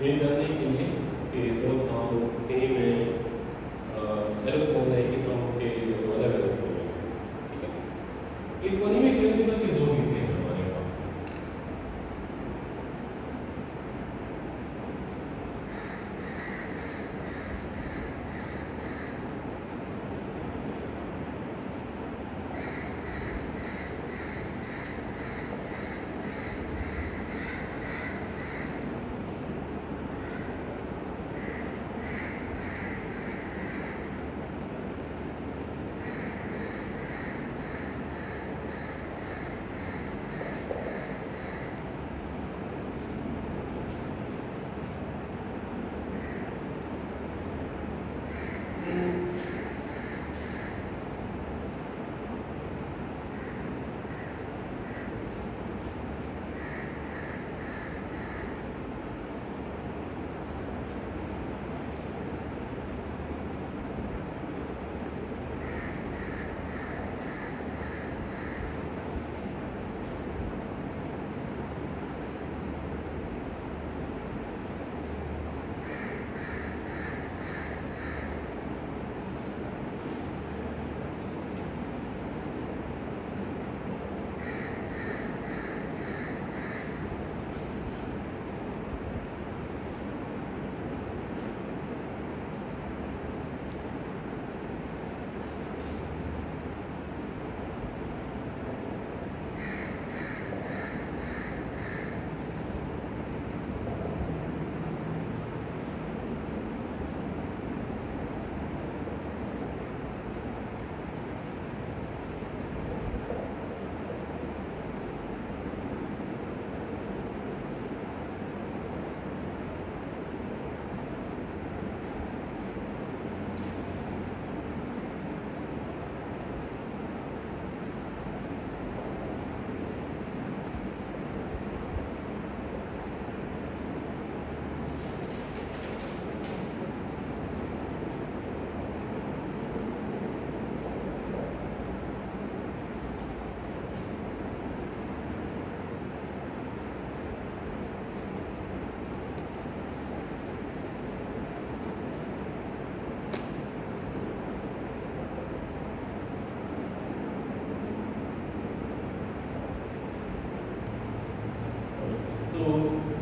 ये जानने के लिए कि दो साउंड सेम है, एलोफोन है कि साउंड के जो अलग अलग हो रहे हैं, ठीक है। इस फोनीमिक रिलेशन के दो हिस्से हैं हमारे पास।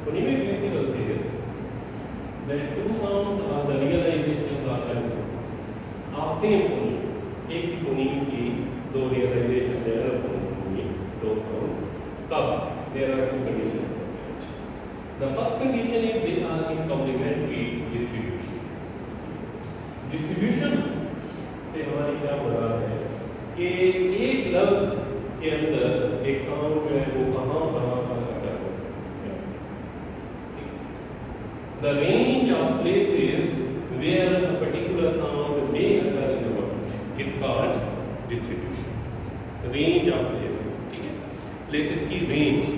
Phonemic principle says that two sounds are the realizations or concepts of same phoneme. एक ही phoneme की दो realization there are phoneme, दो sound. तब there are two conditions of it. The first condition is they are in complementary distribution. Distribution से हमारी क्या मुराद है कि एक लफ्ज के अंदर एक साउंड जो है वो कहाँ कहाँ पर अटर हो सकता है. The range of places where a particular sound may occur in the word is called distributions. Range of places, ठीक है. Places की range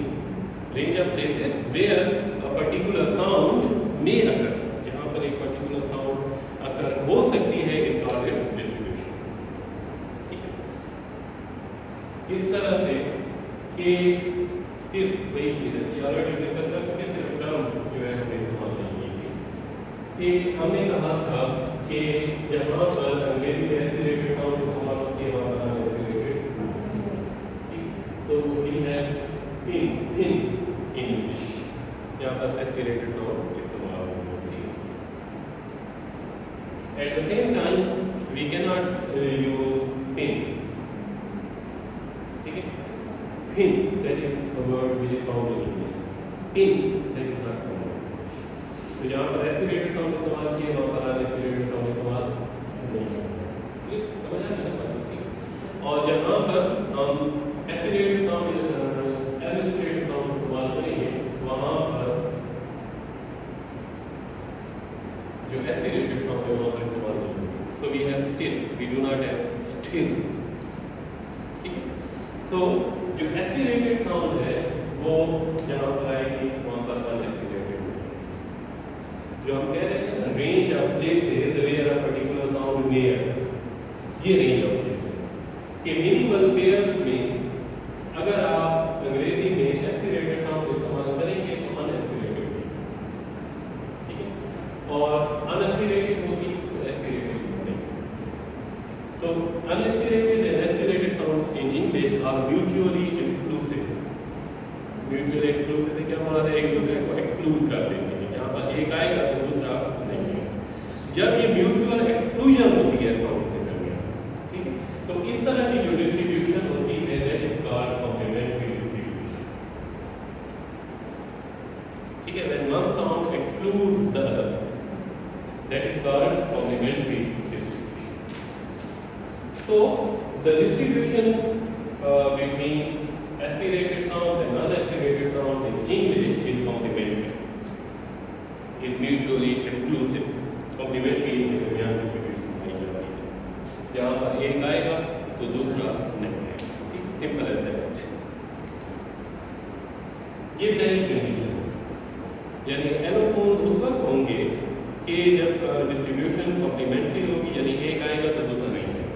of places where a particular sound may occur, जहाँ पर एक particular sound occur हो सकती है is called its distribution. ठीक है. इस तरह से कि फिर वही चीज़ है कि ऑलरेडी डिस्कस कर चुके थे टर्म जो है हमने इस्तेमाल की थी कि हमने कहा था कि जहाँ पर अंग्रेजी में एस्पिरेटेड साउंड इस्तेमाल होती है वहाँ पर aspirated, so we have thin in English, जहाँ पर एस्पिरेटेड साउंड इस्तेमाल होती है. At the same time we cannot use pin, ठीक है. Pin, that is a word which is found in English. Pin, that is not found in English. तो जहाँ पर एस्पिरेटेड साउंड इस्तेमाल किए वहाँ पर अनएस्पिरेटेड साउंड इस्तेमाल नहीं करते. समझ आया ना बात? और जहाँ पर हम एस्पिरेटेड साउंड अनएस्पिरेटेड साउंड इस्तेमाल करेंगे वहाँ पर जो एस्पिरेटेड साउंड है वहाँ पर इस्तेमाल नहीं करेंगे. So we have still, we do not have still. ठीक है. So जो एस्पिरेटेड साउंड है वो जहाँ पर आएगी वहाँ पर अनएस्पिरेटेड. जो हम कह रहे थे ना range of places where a particular sound may occur, ये रेंज ऑफ प्लेस है कि मिनिमल पेयर्स में अगर आप अंग्रेजी में एस्पिरेटेड साउंड इस्तेमाल करेंगे तो अनएस्पिरेटेड. म्यूचुअल एक्सक्लूसिव से क्या हमारे एक दूसरे को एक्सक्लूड कर देते हैं, जहाँ पर एक आएगा तो दूसरा नहीं। जब ये म्यूचुअल एक्सक्लूजन होती है साउंड के दरमियान, ठीक है, तो इस तरह की जो डिस्ट्रीब्यूशन होती है that is called complementary distribution, ठीक है। When one sound excludes the other that is called complementary distribution. So the distribution between aspirated sounds and unaspirated sounds in English is complementary, is mutually exclusive, complementary in दरमियान distribution नहीं जाती है, जहाँ पर एक आएगा तो दूसरा नहीं आएगा, ठीक, सिंपल एज दैट। ये पहली कंडीशन है, यानी एलोफोन उस वक्त होंगे कि जब डिस्ट्रीब्यूशन कॉम्प्लीमेंट्री होगी, यानी एक आएगा तो दूसरा नहीं आएगा।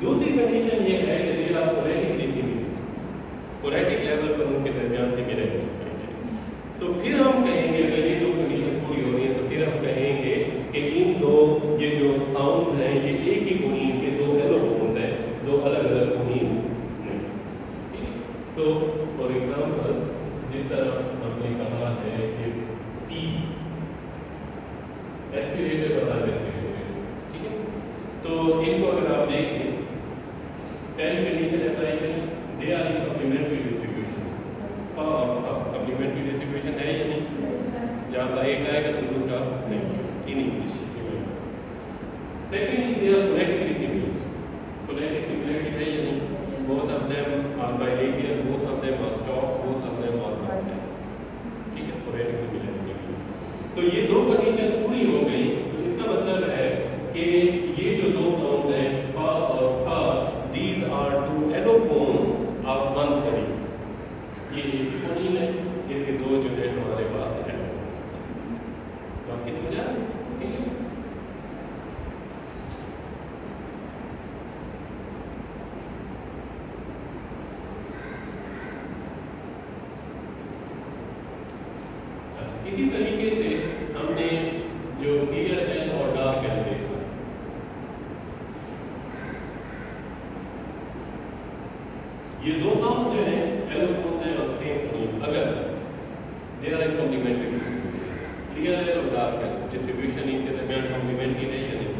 दूसरी कंडीशन ये है कि they are phonetically similar, phonetic level पर उनके दरमियान सिमिलर होना चाहिए। तो फिर हम कहेंगे, अगर ये दो कंडीशन पूरी हो रही है तो फिर हम कहेंगे कि इन दो ये जो साउंड हैं ये एक ही फोनीम के दो एलोफोन्स हैं, दो अलग अलग फोनीम्स नहीं। सो फॉर एग्जांपल जिस तरह हमने कहा है कि पी एस्पिरेटेड और अनएस्पिरेटेड, ठीक है, तो इनको अगर आप देखें पहली कंडीशन अप्लाई करें, they are in complementary distribution, complementary distribution है या नहीं, जहाँ पर एक आएगा तो दूसरा नहीं in English. Secondly they are phonetically similar, phonetic similarity है या नहीं, both of them are bilingual, both of them are stop, both of them are bilingual, ठीक है, फोनेटिक सिमिलरिटी। तो ये दो कंडीशन पूरी हो गई, तो इसका मतलब है कि ये जो दो साउंड हैं पा और फा, these are two allophones of one phoneme, ये एक फोनीम है, इसके दो जो है हमारे पास allophones। तो आपकी समझ आ रही है, ठीक है। इसी तरीके से हमने जो क्लियर एल और डार्क एल देखा, ये दो साउंड जो हैं एलोफोन है और सेम फोनीम, अगर they are in complementary distribution, clear L और डार्क एल डिस्ट्रीब्यूशन इनके दरमियान कॉम्प्लीमेंट्री है या नहीं,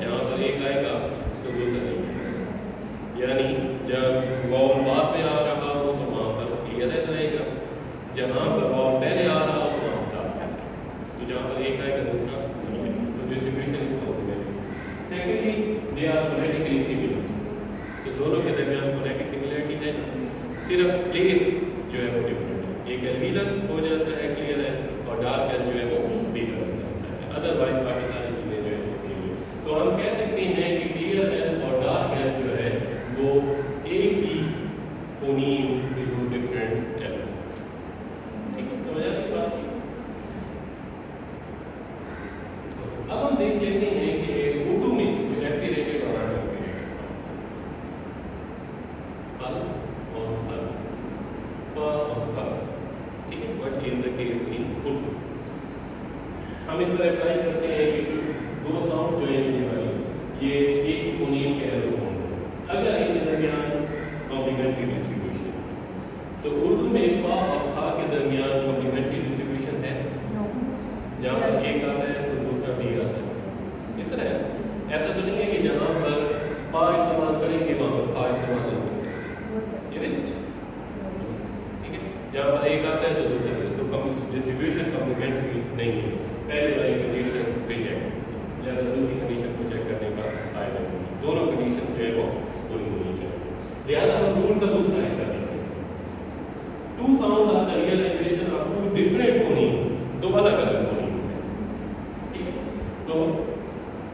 जहाँ पर एक आएगा तो दूसरा नहीं, यानी जब वाउल बाद में आ रहा हो तो वहाँ पर क्लियर एल आएगा, जहाँ पर वाउल पहले आ रहा हो तो वहाँ पर डार्क एल, तो जहाँ पर एक आएगा दूसरा नहीं आएगा, तो distribution is complementary. Secondly they are phonetically similar, तो दोनों के दरमियान फोनेटिक सिमिलरिटी है, सिर्फ प्लेस जो है वो डिफरेंट है, एक एल्वीलर हो जाता है क्लियर है और डार्क एल जो है वो वीलर हो जाता है, अदरवाइज बाकी सारी चीज़ें जो है वो सेम है। तो हम कह सकते हैं कि क्लियर एल और डार्क एल जो है वो एक ही फोनीम के दो डिफरेंट एल्स, ठीक है, समझ आ रही बात की। अब हम देख लेते हैं कि उर्दू में जो एस्पिरेटेड और अनएस्पिरेटेड साउंड्स हैं, अल और हल, प और फ, ठीक है, but in the case in Urdu हम इस पर अप्लाई करते हैं कि दो साउंड जो है ये वाली ये एक ही फोनीम के एलोफोन है, अगर इनके दरमियान कॉम्प्लीमेंट्री डिस्ट्रीब्यूशन, तो उर्दू में पा और फा के दरमियान कॉम्प्लीमेंट्री डिस्ट्रीब्यूशन है, जहाँ पर एक आता है तो दूसरा भी आता है। इस तरह ऐसा तो नहीं है कि जहाँ पर पा इस्तेमाल करेंगे वहाँ पर फा इस्तेमाल नहीं करेंगे, ये देखो, ठीक है, जहाँ पर एक आता है तो दूसरा भी, तो डिस्ट्रीब्यूशन कॉम्प्लीमेंट्री नहीं है, पहले वाली कंडीशन रिजेक्ट, ज़्यादा दूसरी कंडीशन को चेक करने का फायदा नहीं, दोनों कंडीशन जो है वो पूरी होनी चाहिए। लिहाजा हम रूल का दूसरा हिस्सा देखते हैं, two sound are the realization of two different phonemes, दो अलग अलग फोनीम्स हैं, ठीक है, सो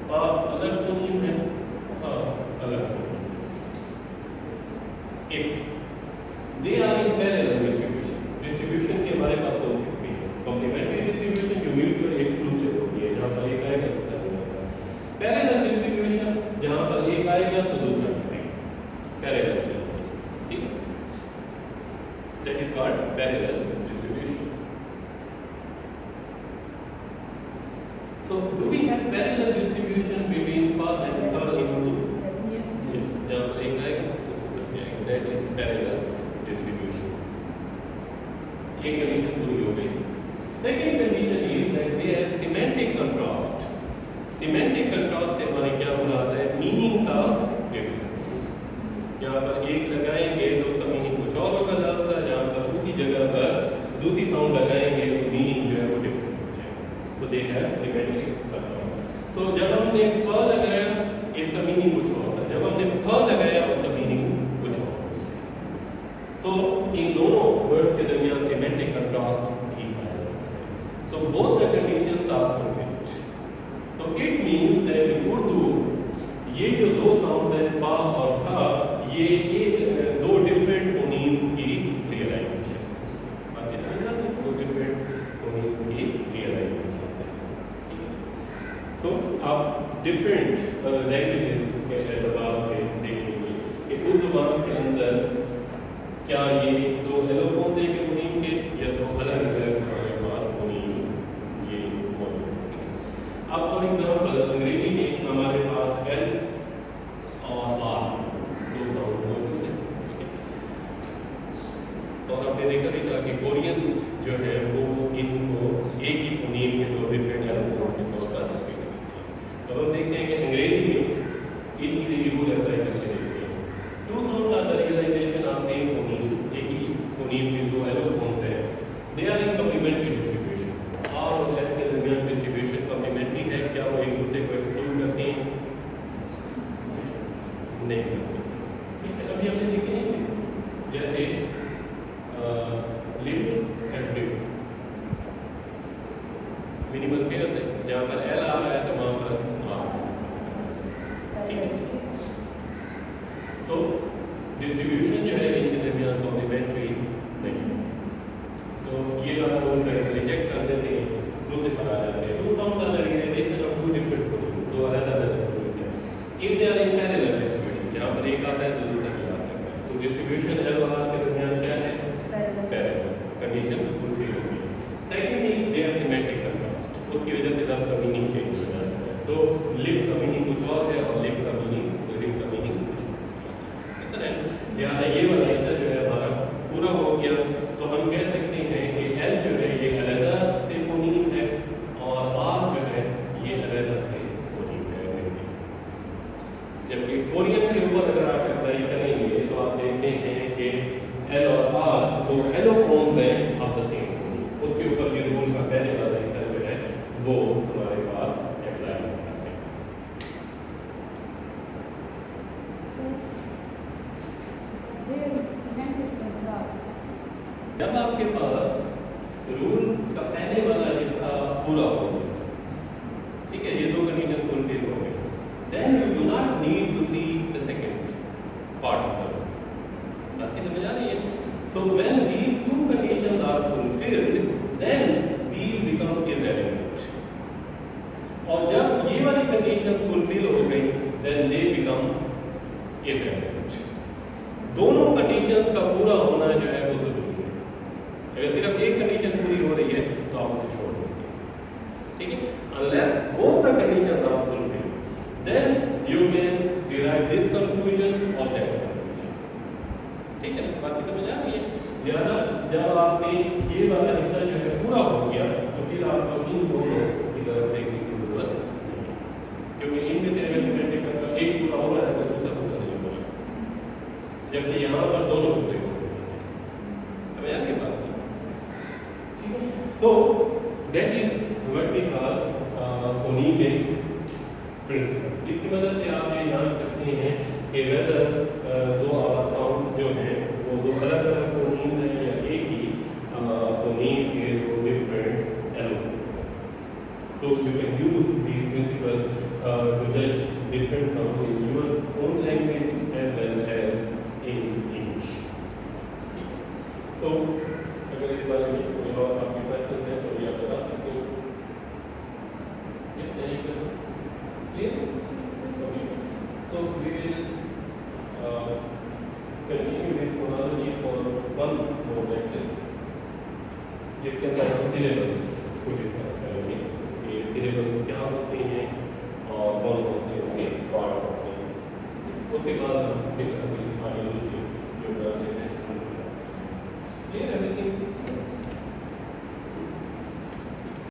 पा अलग फोनीम है, फा अलग phoneme, if they are in parallel distribution के हमारे पास दो किस्में हैं, कॉम्प्लीमेंट्री डिस्ट्रीब्यूशन जो म्यूचुअली एक्सक्लूसिव होती है, जहाँ पर एक आएगा दूसरा नहीं आएगा, पैरेलल डिस्ट्रीब्यूशन जहाँ पर एक आएगा तो दूसरा नहीं आएगा, पैरेलल चलता है, ठीक है, that is called parallel distribution. So do we have parallel distribution between pa and tha in Urdu? Yes. Yes. जहाँ पर एक आएगा तो दूसरा नहीं आएगा, that is parallel distribution. एक कंडीशन पूरी हो गई। Second condition is that they are semantic contrast. Semantic contrast से हमारे क्या हो रहा है, मीनिंग का डिफरेंस। यहाँ पर एक लगाएंगे तो उसका मीनिंग कुछ और होगा जाएगा, जहाँ पर उसी जगह पर दूसरी साउंड लगाएंगे तो मीनिंग जो है वो डिफरेंट हो जाएगा। सो दे हैव सिमेंटिक कंट्रास्ट। सो जब हमने प लगाया इसका मीनिंग कुछ और था, जब हमने फ लगाया उसका मीनिंग कुछ और। सो इन दोनों वर्ड्स के दरमियान सिमेंटिक कंट्रास्ट ही पाया जाता है। So both the conditions are fulfilled. So it means that in Urdu ये जो दो साउंड है पा और फा, ये दो डिफरेंट फोनीम्स की रियलाइजेशन, दो डिफरेंट फोनीम्स की रियलाइजेशन है। सो आप डिफरेंट लैंग्वेजेस के एतबार से देखेंगे कि उस ज़ुबान के अंदर क्या ये दो एलोफोन के फोनीम के या दो अलग अलग हमारे पास फोनीम्स ये मौजूद है। अब फॉर एग्जाम्पल अंग्रेजी में हमारे पास एल और आर दो साउंड मौजूद है। और आपने देखा भी था कि कोरियन जो है वो इनको एक ही फोनीम के दो डिफरेंट एलोफोन के तौर पर ट्रीट करते हैं। अब हम देखते हैं कि अंग्रेजी में इनकी रूल अप्लाई करके देखते हैं। Two sound are the realization of same phoneme, एक ही फोनीम के दो एलोफोन्स हैं। They are in complementary distribution. R और एस के दरमियान डिस्ट्रीब्यूशन कॉम्प्लीमेंट्री है। क्या वो एक दूसरे को एक्सक्लूड करते हैं? नहीं करते। ठीक है, अभी हमने देखे हैं जैसे lip and lip minimal pair है, जहाँ पर एल आ रहा है तो वहाँ पर आर। ठीक है, तो डिस्ट्रीब्यूशन जो है इनके दरमियान कॉम्प्लीमेंट्री नहीं है। तो ये वाला रोल रिजेक्ट कर देते हैं, दूसरे पर आ जाते हैं। Two sound are the realization of two different phonemes, दो अलग अलग फोनीम्स हैं। If they are in parallel distribution, जहाँ पर एक आता है तो दूसरा भी आ सकता है। तो डिस्ट्रीब्यूशन एल और आर के दरमियान क्या है? पैरेलल कंडीशन फुलफिल होगी। Secondly they are symmetric contrast, उसकी वजह से लफ्ज़ का मीनिंग चेंज हो जाता है। तो लिप का मीनिंग कुछ और है और लिप का मीनिंग कुछ और है। यहाँ ये वाला हिस्सा जो है हमारा पूरा हो गया। तो हम कह सकते हैं कि एल जो है ये अलग से फोनीम है और आर जो है ये अलग से फोनीम है। जबकि कोरियन के ऊपर अगर आप अप्लाई करेंगे तो आप देखते हैं कि एल और आर दो एलोफोन्स हैं ऑफ द सेम फोनीम। उसके ऊपर भी रूल का पहले वाला हिस्सा जो है वो हमारे पास अप्लाई होता है। जब आपके पास रूल का पहले वाला हिस्सा पूरा हो गया, ठीक है, ये दो कंडीशन फुलफिल हो गए, then you do not need to see the second part of the rule. बात समझ आ रही है? So when these two conditions are fulfilled then these become irrelevant. और जब ये वाली कंडीशन फुलफिल हो गई देन दे बिकम इररेलेवेंट। दोनों कंडीशंस का पूरा होना जो है वो जरूरी है। अगर सिर्फ एक कंडीशन पूरी हो रही है तो आप उसे छोड़ देंगे, ठीक है। Unless both the conditions are fulfilled then you can derive this conclusion और दैट कंक्लूजन, ठीक है। बात समझ आ रही है? यानी जब आपने ये वाला हिस्सा जो है पूरा हो गया तो फिर आपको इन दोनों की तरफ देखने की जरूरत नहीं है, क्योंकि इनमें से अगर एक पूरा हो रहा है तो दूसरा पूरा नहीं हो रहा, जबकि यहाँ पर दोनों पूरे हो रहे हैं। अब यार ये बात ठीक है। So that is what we call phonemic principle. इसकी मदद से आप ये जान सकते हैं कि वेदर दो आवाज साउंड जो हैं वो दो अलग अलग फोनीम हैं या एक ही फोनीम के दो डिफरेंट एलोफोन्स हैं। So you can use these principle to जज different sounds in your own language as well as in English. So अगर इस बारे में कोई और आपके क्वेश्चन है तो ये आप बता सकते हैं। Clear? Okay. So we will continue this phonology for one more lecture. जिसके अंदर हम syllables को डिस्कस करेंगे। ये syllables क्या होते हैं और कौन कौन से उनके पार्ट्स होते हैं। उसके बाद हम फिर अगली दूसरी जो क्लासेस हैं। Clear everything?